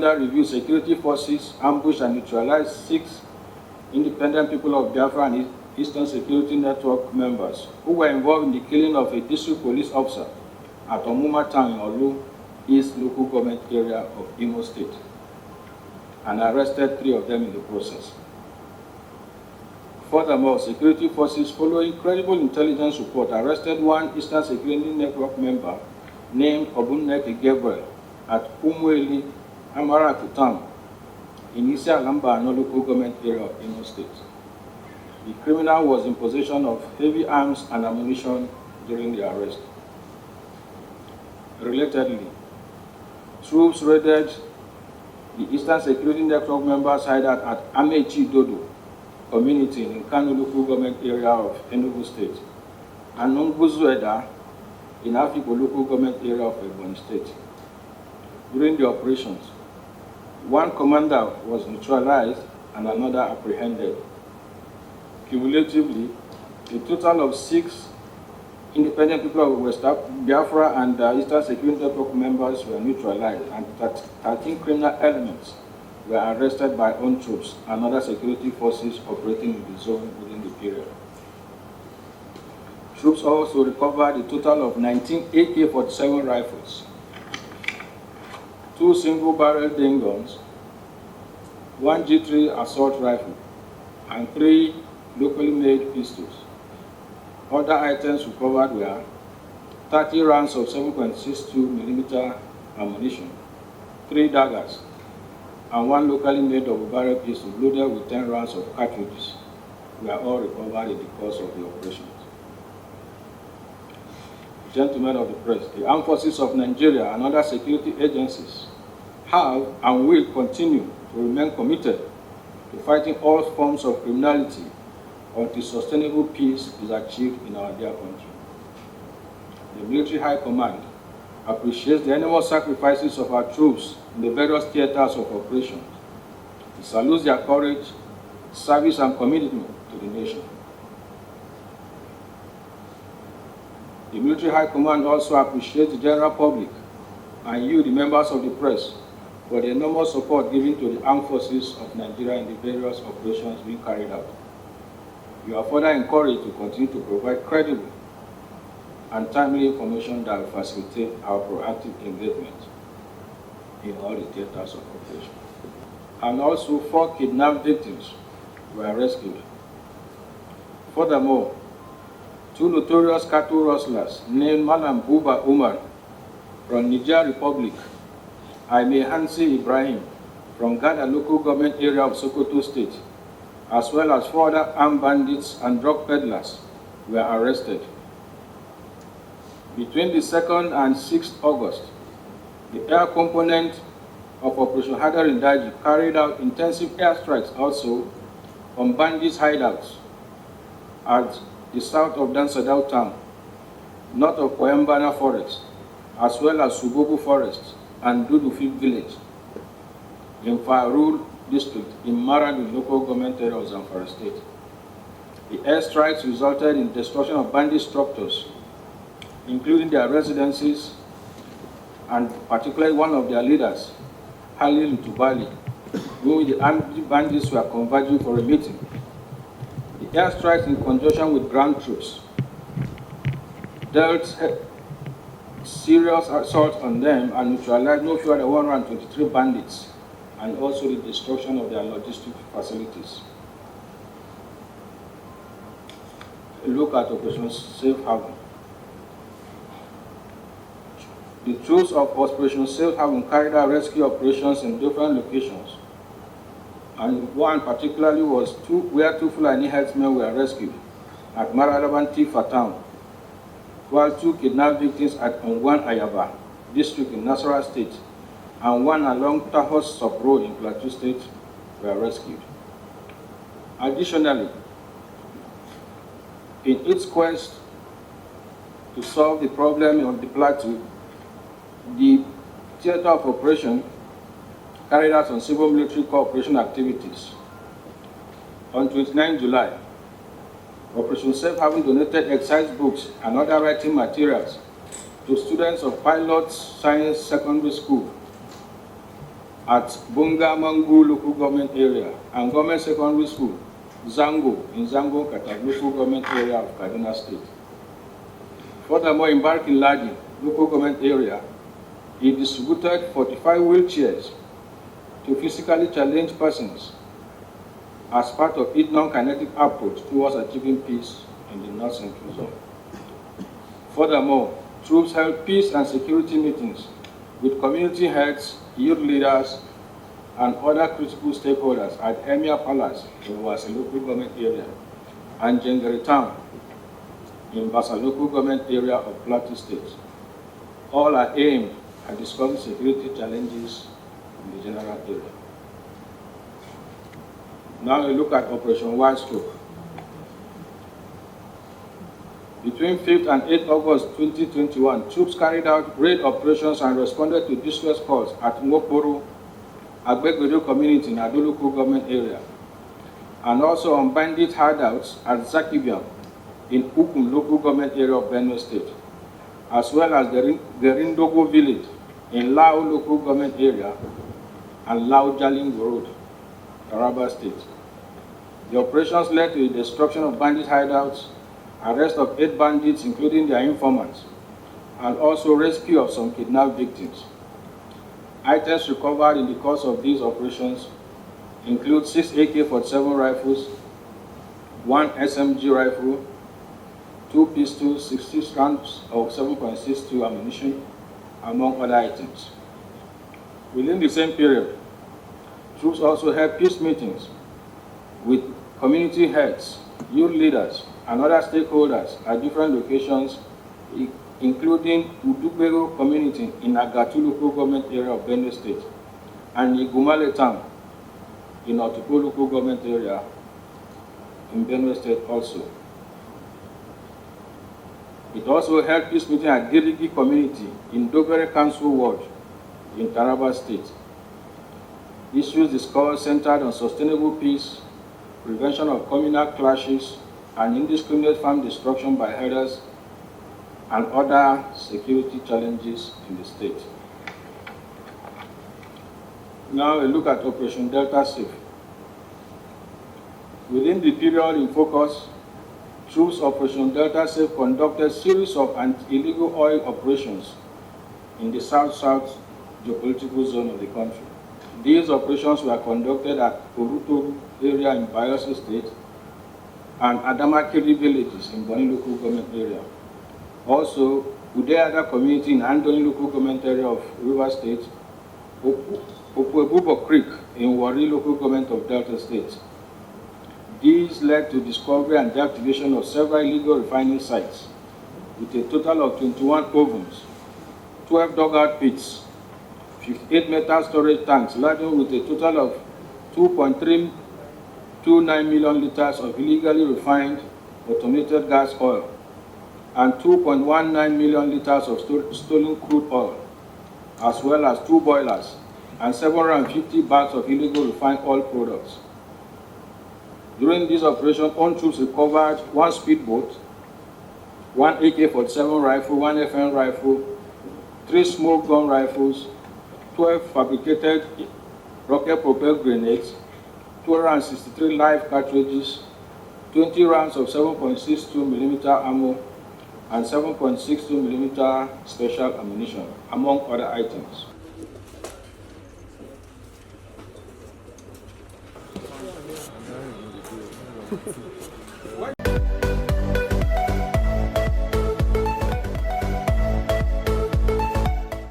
Commander reviewed security forces, ambushed and neutralized 6 independent people of Biafra and Eastern Security Network members who were involved in the killing of a district police officer at Omuma Town in Olu East local government area of Imo State, and arrested 3 of them in the process. Furthermore, security forces, following credible intelligence report, arrested 1 Eastern Security Network member named Obunneki Gabriel at Umueli Amaraku Town in Isia Lambano local government area of Imo State. The criminal was in possession of heavy arms and ammunition during the arrest. Relatedly, troops raided the Eastern Security Network members' hideout at Amechi Dodo community in Kano local government area of Enugu State, and Nunguzueda in Afiko local government area of Ebonyi State. During the operations, 1 commander was neutralized and another apprehended. Cumulatively, a total of 6 independent people of West Biafra and Eastern Security Network members were neutralized, and 13 criminal elements were arrested by own troops and other security forces operating in the zone within the period. Troops also recovered a total of 19 AK-47 rifles, 2 single-barrel Dane guns, 1 G3 assault rifle, and 3 locally made pistols. Other items recovered were 30 rounds of 7.62mm ammunition, 3 daggers, and 1 locally made double-barrel pistol loaded with 10 rounds of cartridges were all recovered in the course of the operations. Gentlemen of the press, the Armed Forces of Nigeria and other security agencies have and will continue to remain committed to fighting all forms of criminality until sustainable peace is achieved in our dear country. The Military High Command appreciates the enormous sacrifices of our troops in the various theaters of operations. It salutes their courage, service, and commitment to the nation. The Military High Command also appreciates the general public and you, the members of the press, for the enormous support given to the Armed Forces of Nigeria in the various operations being carried out. You are further encouraged to continue to provide credible and timely information that will facilitate our proactive engagement in all the theaters of operation. And also 4 kidnapped victims were rescued. Furthermore, 2 notorious cattle rustlers named Malam Buba Umar from Niger Republic, Aime Hansi Ibrahim from Gada local government area of Sokoto State, as well as 4 other armed bandits and drug peddlers were arrested. Between the 2nd and 6th August, the air component of Operation Hadarin Daji carried out intensive airstrikes also on bandits' hideouts at the south of Dansadao town, north of Koyambana Forest, as well as Sububu Forest and Dudufi village in Farul district in Maradu local government area of Zamfara State. The airstrikes resulted in destruction of bandit structures, including their residences, and particularly one of their leaders, Halil Tubali, whom the armed bandits were converging for a meeting. The airstrikes, in conjunction with ground troops, dealt serious assault on them and neutralized no fewer than 123 bandits, and also the destruction of their logistic facilities. A look at Operation Safe Haven. The troops of Operation Safe Haven carried out rescue operations in different locations, and one particularly was where 2 Fulani herdsmen were rescued at Maralaban Tifa town, while 2 kidnapped victims at Ongwan Ayaba district in Nasarawa State and 1 along Tahos Sub Road in Plateau State were rescued. Additionally, in its quest to solve the problem of the plateau, the theater of operation carried out some civil military cooperation activities. On 29 July, Operation Safe Haven donated exercise books and other writing materials to students of Pilot Science Secondary School at Bunga-Mangu local government area and government secondary school, Zango, in Zango, Katak local government area of Kaduna State. Furthermore, in Barkin Ladi local government area, he distributed 45 wheelchairs to physically challenged persons as part of its non-kinetic approach towards achieving peace in the North Central Zone. Furthermore, troops held peace and security meetings with community heads, youth leaders, and other critical stakeholders at Emir Palace in Wasi local government area and Jengari Town in Basa local government area of Plateau State. All are aimed at discussing security challenges in the general area. Now we look at Operation Wide Stroke. Between 5th and 8th August 2021, troops carried out raid operations and responded to distress calls at Ngoporo, Agbegodo community in Ado local government area, and also on bandit hideouts at Zakibiam in Ukum local government area of Benue State, as well as the Rindogo village in Lao local government area and Lao Jalingo Road, Taraba State. The operations led to the destruction of bandit hideouts, arrest of 8 bandits including their informants, and also rescue of some kidnapped victims. Items recovered in the course of these operations include 6 AK-47 rifles, 1 SMG rifle, 2 pistols, 66 rounds of 7.62 ammunition, among other items. Within the same period, troops also held peace meetings with community heads, youth leaders, and other stakeholders at different locations, including Udubego community in Agatu local government area of Benue State and Igumale town in Otupo local government area in Benue State also. It also held peace meeting at Girigi community in Dogere Council Ward in Taraba State. Issues discussed centered on sustainable peace, prevention of communal clashes, and indiscriminate farm destruction by herders, and other security challenges in the state. Now a look at Operation Delta Safe. Within the period in focus, troops of Operation Delta Safe conducted a series of illegal oil operations in the south-south geopolitical zone of the country. These operations were conducted at Orutoru area in Bayelsa State and Adamakiri villages in Boni local government area. Also, Udeada community in Andoni local government area of River State, Opuebubo Creek in Wari local government of Delta State. These led to discovery and deactivation of several illegal refining sites with a total of 21 ovens, 12 dugout pits, 58 metal storage tanks laden with a total of 2.329 million liters of illegally refined automated gas oil and 2.19 million liters of stolen crude oil, as well as 2 boilers and 750 bags of illegal refined oil products. During this operation, on troops recovered 1 speedboat, 1 AK-47 rifle, 1 FN rifle, 3 smoke gun rifles, 12 fabricated rocket-propelled grenades, 263 live cartridges, 20 rounds of 7.62 mm ammo, and 7.62 mm special ammunition, among other items.